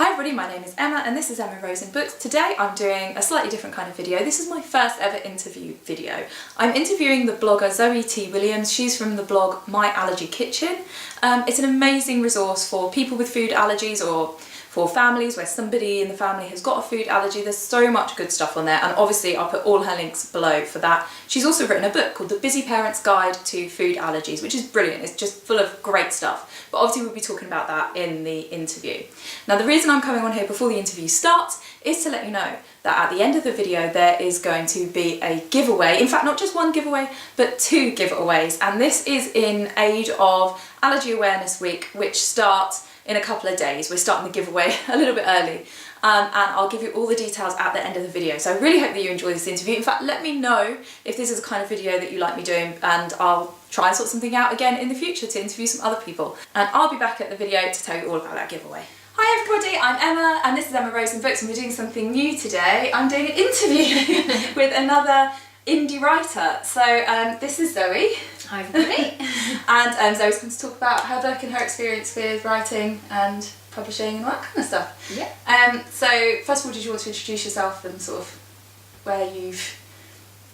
Hi everybody, my name is Emma and this is Emma Rose in Books. Today I'm doing a slightly different kind of video. This is my first ever interview video. I'm interviewing the blogger Zoe T. Williams. She's from the blog My Allergy Kitchen. It's an amazing resource for people with food allergies or for families where somebody in the family has got a food allergy. There's so much good stuff on there, and obviously I'll put all her links below for that. She's also written a book called The Busy Parent's Guide to Food Allergies, which is brilliant. It's just full of great stuff. But obviously we'll be talking about that in the interview. Now the reason I'm coming on here before the interview starts is to let you know that at the end of the video there is going to be a giveaway. In fact, not just one giveaway, but two giveaways. And this is in aid of Allergy Awareness Week, which starts in a couple of days. We're starting the giveaway a little bit early, and I'll give you all the details at the end of the video. So I really hope that you enjoy this interview. In fact, let me know if this is the kind of video that you like me doing, and I'll try and sort something out again in the future to interview some other people. And I'll be back at the video to tell you all about that giveaway. Hi everybody, I'm Emma and this is Emma Rose in Books, and we're doing something new today. I'm doing an interview with another indie writer. So this is Zoe. Hi everybody. And Zoe's going to talk about her book and her experience with writing and publishing and all that kind of stuff. Yeah. So first of all, did you want to introduce yourself and sort of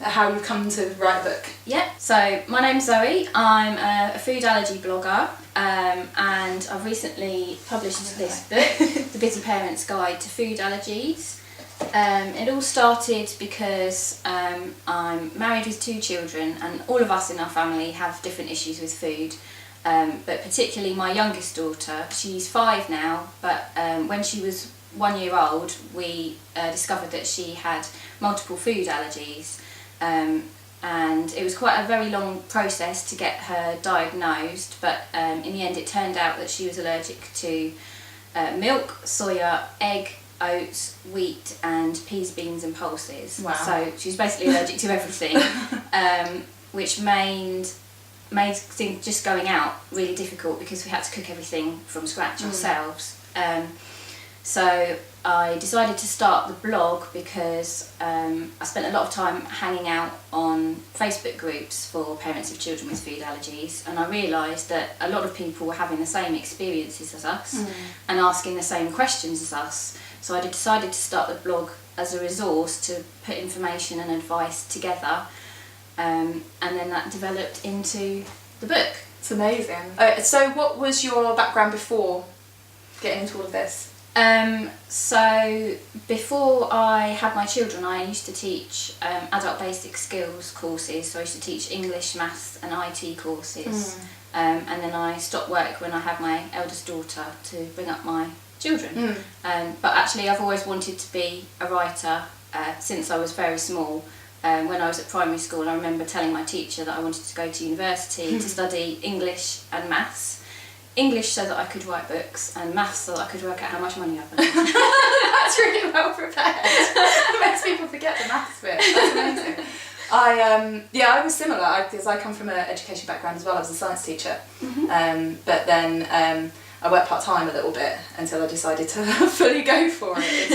how you've come to write a book? Yeah. So my name's Zoe. I'm a food allergy blogger, and I've recently published this book, The Busy Parent's Guide to Food Allergies. It all started because I'm married with two children, and all of us in our family have different issues with food, but particularly my youngest daughter. She's 5 now, but when she was 1 year old we discovered that she had multiple food allergies, and it was quite a very long process to get her diagnosed, but in the end it turned out that she was allergic to milk, soya, egg, oats, wheat and peas, beans and pulses. Wow. So she was basically allergic to everything, which made things just going out really difficult because we had to cook everything from scratch ourselves. So I decided to start the blog because I spent a lot of time hanging out on Facebook groups for parents of children with food allergies, and I realised that a lot of people were having the same experiences as us and asking the same questions as us. So I decided to start the blog as a resource to put information and advice together, and then that developed into the book. It's amazing. So what was your background before getting into all of this? So before I had my children, I used to teach adult basic skills courses. So I used to teach English, maths and IT courses, and then I stopped work when I had my eldest daughter to bring up my children. But actually I've always wanted to be a writer since I was very small. When I was at primary school, I remember telling my teacher that I wanted to go to university to study English and maths. English so that I could write books, and maths so that I could work out how much money I've earned. That's really well prepared. Most people forget the maths bit. That's amazing. I was similar because I come from an education background as well. I was a science teacher, but then I worked part-time a little bit until I decided to fully go for it.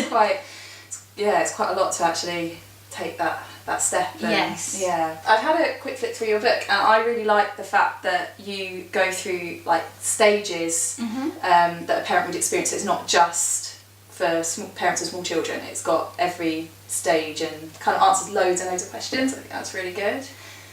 It's quite a lot to actually take that step. And, yes. Yeah. I've had a quick flick through your book, and I really like the fact that you go through like stages that a parent would experience. It's not just for parents of small children. It's got every stage and kind of answers loads and loads of questions. I think that's really good.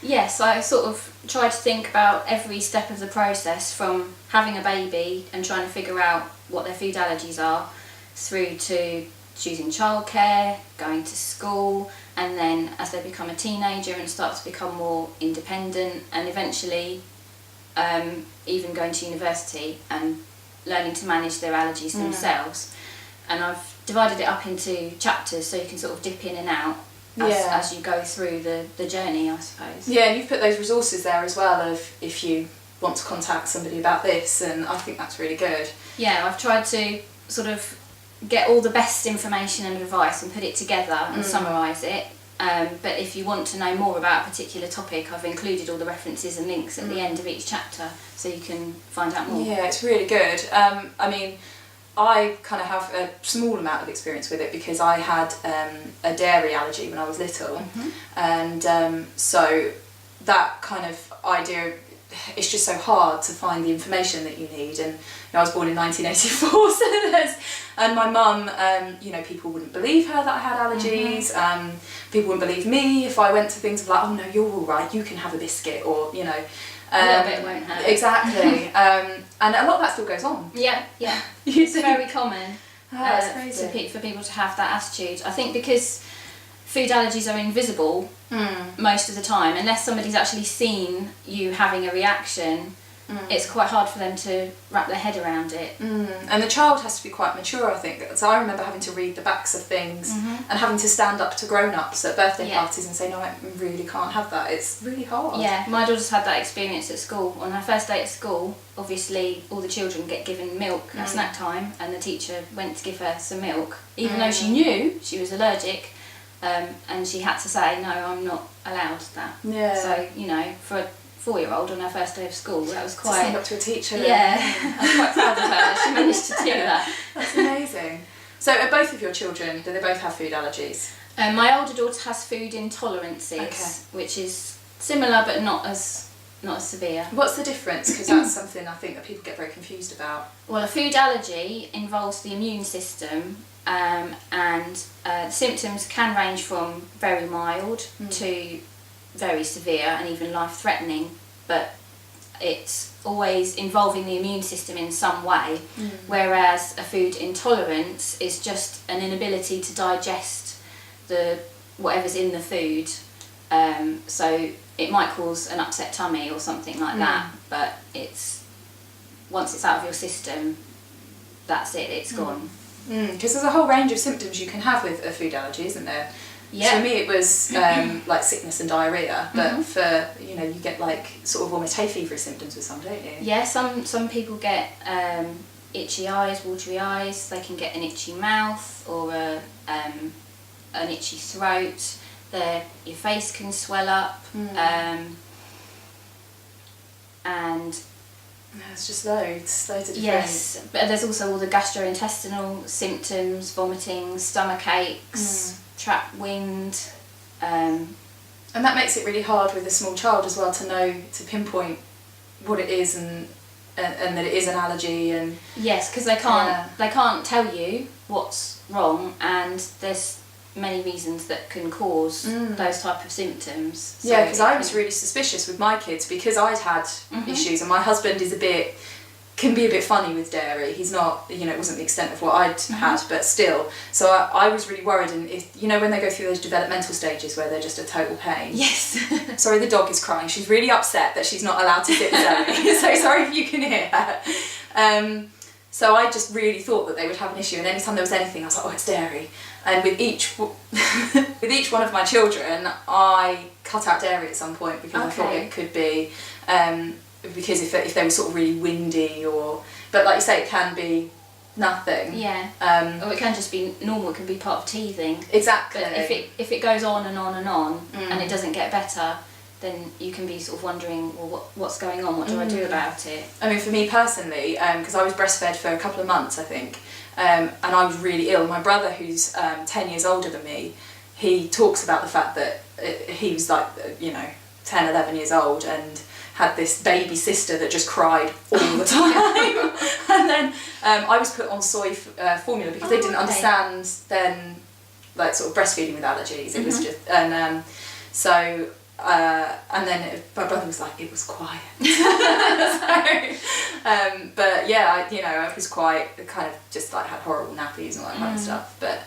Yes, I sort of try to think about every step of the process, from having a baby and trying to figure out what their food allergies are, through to choosing childcare, going to school, and then as they become a teenager and start to become more independent, and eventually even going to university and learning to manage their allergies themselves. And I've divided it up into chapters so you can sort of dip in and out as you go through the journey, I suppose. Yeah, and you've put those resources there as well of if you want to contact somebody about this, and I think that's really good. Yeah, I've tried to sort of get all the best information and advice and put it together and summarise it. But if you want to know more about a particular topic, I've included all the references and links at the end of each chapter so you can find out more. Yeah, it's really good. I mean, I kind of have a small amount of experience with it because I had a dairy allergy when I was little, and so that kind of idea it's just so hard to find the information that you need. And I was born in 1984, so and my mum, people wouldn't believe her that I had allergies. People wouldn't believe me if I went to things like, oh no, you're all right, you can have a biscuit, or a little bit won't hurt. Exactly. And a lot of that still goes on. Yeah. It's very common That's crazy. for people to have that attitude. I think because food allergies are invisible most of the time, unless somebody's actually seen you having a reaction, it's quite hard for them to wrap their head around it. And the child has to be quite mature, I think. So I remember having to read the backs of things and having to stand up to grown-ups at birthday parties and say, no, I really can't have that. It's really hard. Yeah, my daughter's had that experience at school. On her first day at school, obviously all the children get given milk at snack time, and the teacher went to give her some milk, even though she knew she was allergic, and she had to say, no, I'm not allowed that. Yeah. So, for a 4-year-old on her first day of school, that was quite... To stand up to a teacher. Yeah, I was quite proud of her that she managed to do that. That's amazing. So are both of your children, do they both have food allergies? My older daughter has food intolerances, which is similar but not as severe. What's the difference? Because that's something I think that people get very confused about. Well, a food allergy involves the immune system, and the symptoms can range from very mild to very severe and even life-threatening, but it's always involving the immune system in some way, whereas a food intolerance is just an inability to digest whatever's in the food. So it might cause an upset tummy or something like that, but once it's out of your system, that's it, it's gone. Because there's a whole range of symptoms you can have with a food allergy, isn't there? Yeah. So for me it was like sickness and diarrhea, but for, you get like sort of almost hay fever symptoms with some, don't you? Yeah, some people get itchy eyes, watery eyes, they can get an itchy mouth or an itchy throat, your face can swell up, and there's just loads of different... Yes, but there's also all the gastrointestinal symptoms, vomiting, stomach aches, trapped wind. And that makes it really hard with a small child as well to pinpoint what it is and that it is an allergy. And yes, because they can't tell you what's wrong, and there's many reasons that can cause those type of symptoms. So yeah, because I was really suspicious with my kids because I'd had issues, and my husband can be a bit funny with dairy. He's not, it wasn't the extent of what I'd had, but still. So I was really worried, and if, when they go through those developmental stages where they're just a total pain. Yes. Sorry, the dog is crying. She's really upset that she's not allowed to sit with Zoe. So sorry if you can hear her. So I just really thought that they would have an issue, and anytime there was anything, I was like, oh, it's dairy. And with each one of my children, I cut out dairy at some point because I thought it could be, because if they were sort of really windy but like you say, it can be nothing. Yeah. Or it can just be normal. It can be part of teething. Exactly. But if it goes on and on and on, and it doesn't get better, then you can be sort of wondering, well, what's going on? What do I do about it? I mean, for me personally, because I was breastfed for a couple of months, I think, and I was really ill. My brother, who's 10 years older than me, he talks about the fact that he was like, 10, 11 years old and had this baby sister that just cried all the time. And then I was put on soy formula because they didn't understand then, like, sort of breastfeeding with allergies. It was just, and then my brother was like, it was quiet. But yeah, I was quite kind of just like had horrible nappies and all that kind of stuff. But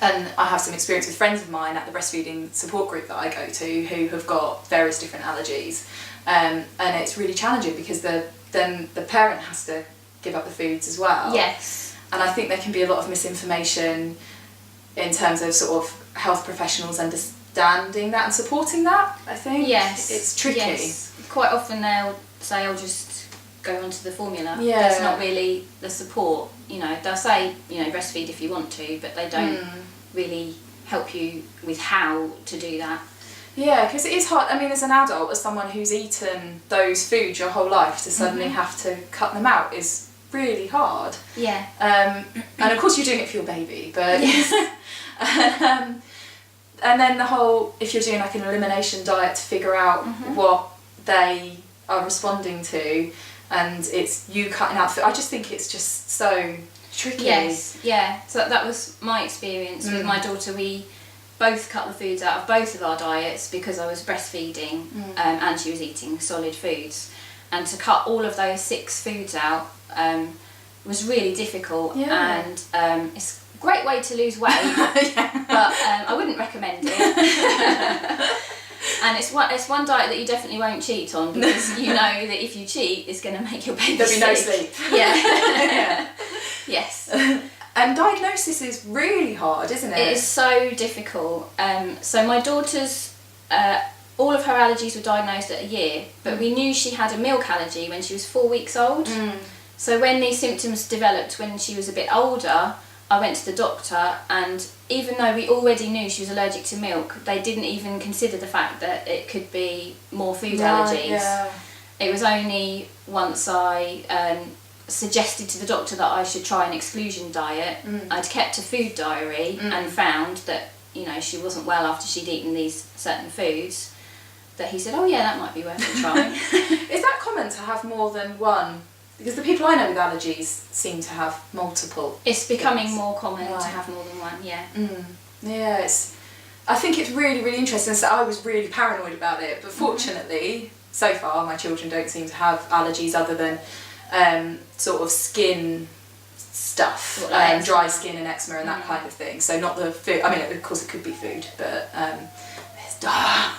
and I have some experience with friends of mine at the breastfeeding support group that I go to who have got various different allergies, and it's really challenging because then the parent has to give up the foods as well. Yes. And I think there can be a lot of misinformation in terms of sort of health professionals understanding that and supporting that, I think. Yes. It's tricky. Yes. Quite often they'll say, I'll just go onto the formula. Yeah. That's not really the support. They'll say, breastfeed if you want to, but they don't really help you with how to do that. Yeah, because it is hard. I mean, as an adult, as someone who's eaten those foods your whole life, to suddenly have to cut them out is really hard. Yeah. And of course you're doing it for your baby, but... and then if you're doing like an elimination diet to figure out what they are responding to, and it's you cutting out food. I just think it's just so tricky. Yes, yeah. So that was my experience with my daughter. We both cut the foods out of both of our diets because I was breastfeeding and she was eating solid foods. And to cut all of those 6 foods out was really difficult. Yeah. And it's a great way to lose weight, but I wouldn't recommend it. And it's one diet that you definitely won't cheat on, because you know that if you cheat, it's going to make your baby There'll be no sick. sleep. Yeah. Yes. And diagnosis is really hard, isn't it? It is so difficult. So my daughter's, all of her allergies were diagnosed at a year, but we knew she had a milk allergy when she was 4 weeks old. So when these symptoms developed when she was a bit older, I went to the doctor, and even though we already knew she was allergic to milk, they didn't even consider the fact that it could be more food allergies. Yeah. It was only once I suggested to the doctor that I should try an exclusion diet. I'd kept a food diary and found that, you know, she wasn't well after she'd eaten these certain foods, that he said, oh yeah, that might be worth a try. Is that common to have more than one? Because the people I know with allergies seem to have multiple. It's becoming things. more common to Right. have more than one, yeah. Yeah, I think it's really, really interesting. So I was really paranoid about it, but fortunately, so far, my children don't seem to have allergies other than sort of skin stuff, dry skin and eczema and that kind of thing. So not the food. I mean, of course, it could be food, but it's dark.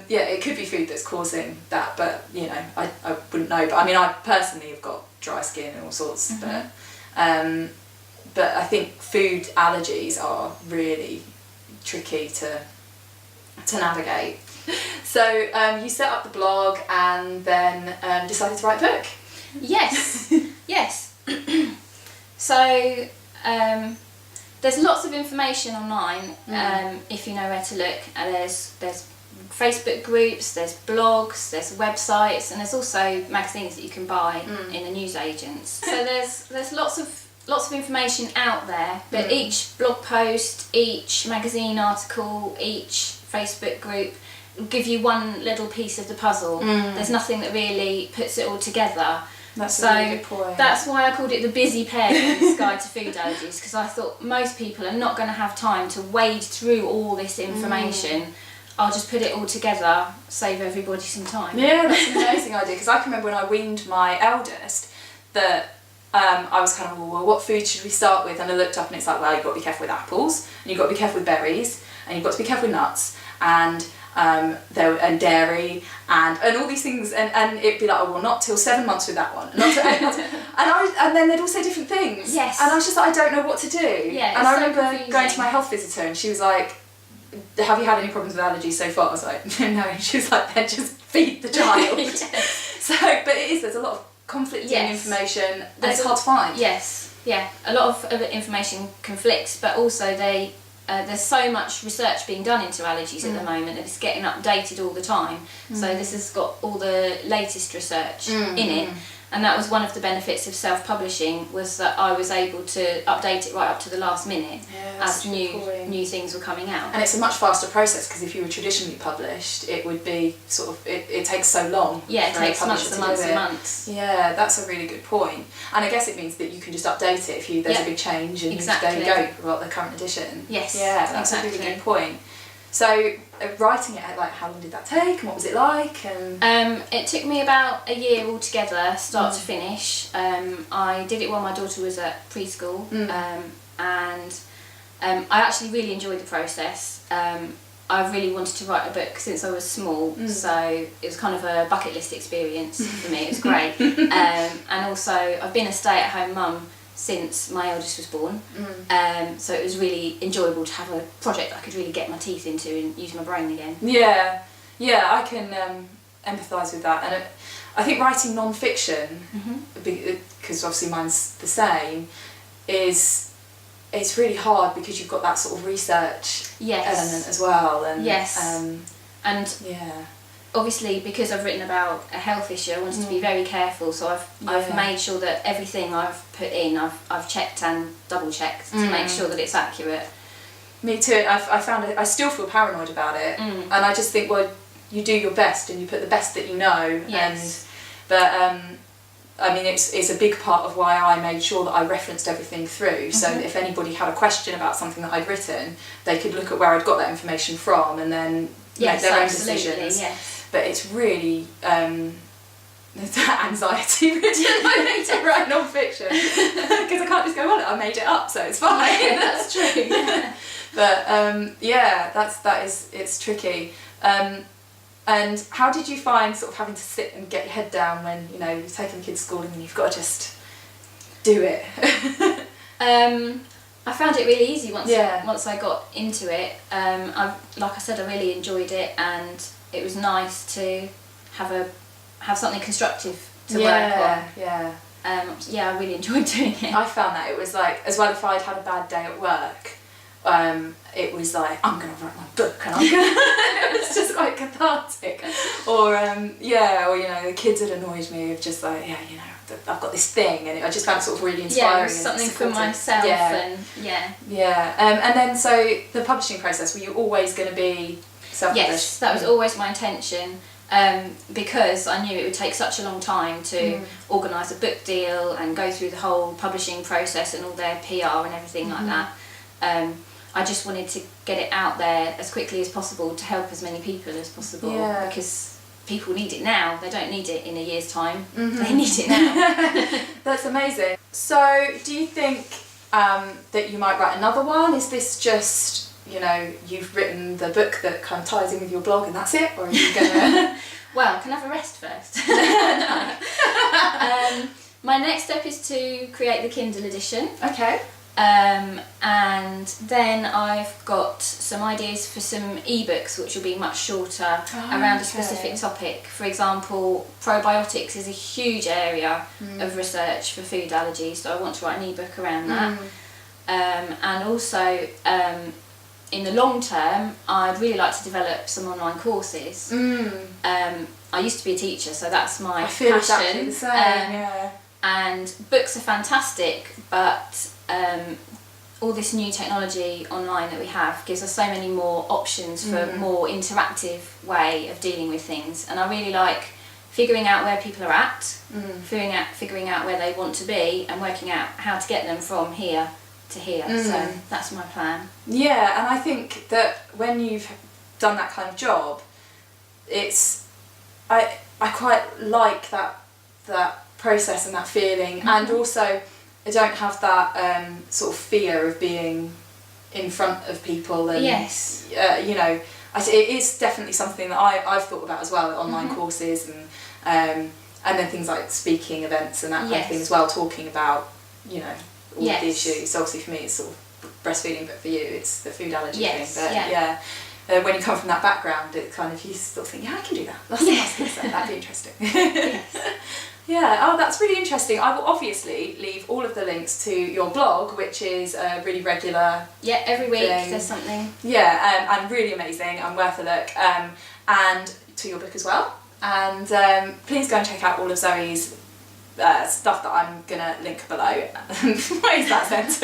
Yeah, it could be food that's causing that, but you know, I wouldn't know. But I mean, I personally have got dry skin and all sorts, but I think food allergies are really tricky to navigate. So you set up the blog and then decided to write a book. Yes, yes. So there's lots of information online if you know where to look. There's Facebook groups, there's blogs, there's websites, and there's also magazines that you can buy in the newsagents. So there's lots of information out there, but each blog post, each magazine article, each Facebook group will give you one little piece of the puzzle. There's nothing that really puts it all together. That's a really good point. That's why I called it the Busy Parents Guide to Food Allergies, because I thought most people are not going to have time to wade through all this information. I'll just put it all together, save everybody some time. Yeah, that's an amazing idea, because I can remember when I weaned my eldest that I was kind of, well, what food should we start with? And I looked up and it's like, well, you've got to be careful with apples, and you've got to be careful with berries, and you've got to be careful with nuts, and dairy, and all these things, and it'd be like, oh, well, not till 7 months with that one, not till 8 months. And then they'd all say different things. Yes. And I was just like, I don't know what to do. Yeah, and I so remember confusing. going to my health visitor, and she was like, have you had any problems with allergies so far? I was like, no. And she was like, then just feed the child. Yes. So, but there's a lot of conflicting information, and it's hard to find. Yes, yeah. A lot of information conflicts, but also there's so much research being done into allergies at the moment, and it's getting updated all the time. So this has got all the latest research in it. And that was one of the benefits of self-publishing, was that I was able to update it right up to the last minute as new things were coming out. And it's a much faster process, because if you were traditionally published, it would be sort of, it takes so long. Yeah, it for a takes publisher months to and months do and it. months. Yeah, that's a really good point. And I guess it means that you can just update it if there's a big change, and there you go, you've got the current edition. Yes, yeah, that's a really good point. So writing it, like, how long did that take, and what was it like? And it took me about a year altogether, start to finish. I did it while my daughter was at preschool, and I actually really enjoyed the process. I really wanted to write a book since I was small, so it was kind of a bucket list experience for me. It was great. And also, I've been a stay-at-home mum since my eldest was born, so it was really enjoyable to have a project that I could really get my teeth into and use my brain again. Yeah, I can empathise with that, and I think writing non-fiction, because obviously mine's the same, it's really hard, because you've got that sort of research element as well, and and yeah. Obviously, because I've written about a health issue, I wanted to be very careful, so I've made sure that everything I've put in, I've checked and double checked to make sure that it's accurate. Me too. I still feel paranoid about it, and I just think, well, you do your best and you put the best that you know. Yes. I mean, it's a big part of why I made sure that I referenced everything through, so that if anybody had a question about something that I'd written, they could look at where I'd got that information from and then make their own decisions. Yes. But it's really anxiety ridden. I need to write non-fiction because I can't just go, well, I made it up, so it's fine. Yeah, that's true. Yeah. But it's tricky. And how did you find sort of having to sit and get your head down when, you know, you're taking the kids to school and you've got to just do it? I found it really easy once I got into it. Like I said, I really enjoyed it, and it was nice to have something constructive to work on. Yeah. I really enjoyed doing it. I found that it was like, as well, if I'd had a bad day at work, it was like, I'm going to write my book and I'm going to... It was just quite cathartic. Or, you know, the kids had annoyed me of just like, I've got this thing, and I just found it sort of really inspiring. Yeah, it was something for myself. And then, so the publishing process, were you always going to be self-published? Yes, that was always my intention. Because I knew it would take such a long time to organise a book deal and go through the whole publishing process and all their PR and everything like that. I just wanted to get it out there as quickly as possible to help as many people as possible, because people need it now. They don't need it in a year's time. They need it now. That's amazing. So do you think that you might write another one? Is this just, you know, you've written the book that kind of ties in with your blog and that's it? Or are you going to... Well, can I have a rest first? My next step is to create the Kindle edition. Okay. And then I've got some ideas for some ebooks which will be much shorter around a specific topic. For example, probiotics is a huge area of research for food allergies, so I want to write an ebook around that. And also, in the long term, I'd really like to develop some online courses. I used to be a teacher, so that's my passion. Exactly the same, And books are fantastic, but all this new technology online that we have gives us so many more options for a more interactive way of dealing with things. And I really like figuring out where people are at, figuring out where they want to be, and working out how to get them from here to here. So that's my plan. Yeah, and I think that when you've done that kind of job, I quite like that process and that feeling, and also I don't have that sort of fear of being in front of people, and you know, it is definitely something that I've thought about as well, online courses and then things like speaking events and that kind of thing as well, talking about, you know, all the issues. So obviously for me it's sort of breastfeeding, but for you it's the food allergy thing. But when you come from that background, it kind of, you sort of think, I can do that. That's what I was going to say. That'd be interesting. Yeah, that's really interesting. I will obviously leave all of the links to your blog, which is a really regular every week thing. there's something. And really amazing and worth a look. And to your book as well. And please go and check out all of Zoe's stuff that I'm going to link below. What is that sentence?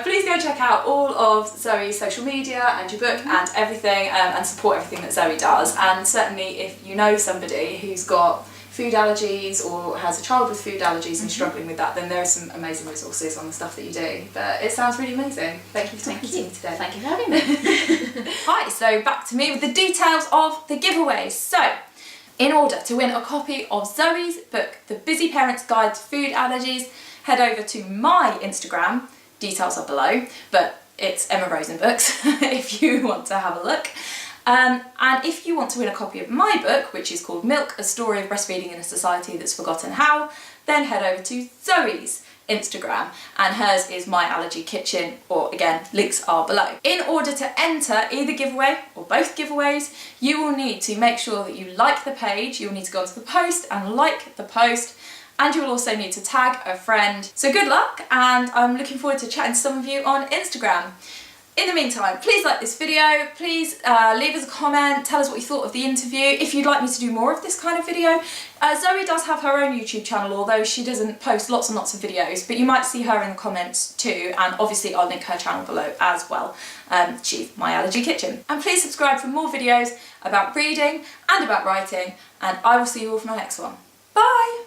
Please go check out all of Zoe's social media and your book and everything, and support everything that Zoe does. And certainly if you know somebody who's got food allergies or has a child with food allergies and struggling with that, then there are some amazing resources on the stuff that you do. But it sounds really amazing. Thank you for talking to me today. Thank you for having me. Hi, so back to me with the details of the giveaways. So, in order to win a copy of Zoe's book, The Busy Parent's Guide to Food Allergies, head over to my Instagram. Details are below, but it's Emma Rosen Books if you want to have a look. And if you want to win a copy of my book, which is called Milk, A Story of Breastfeeding in a Society That's Forgotten How, then head over to Zoe's Instagram, and hers is My Allergy Kitchen, or again, links are below. In order to enter either giveaway or both giveaways, you will need to make sure that you like the page, you'll need to go onto the post and like the post, and you will also need to tag a friend. So good luck, and I'm looking forward to chatting to some of you on Instagram. In the meantime, please like this video, please leave us a comment, tell us what you thought of the interview, if you'd like me to do more of this kind of video. Zoe does have her own YouTube channel, although she doesn't post lots and lots of videos, but you might see her in the comments too, and obviously I'll link her channel below as well. She's My Allergy Kitchen. And please subscribe for more videos about reading and about writing, and I will see you all for my next one. Bye!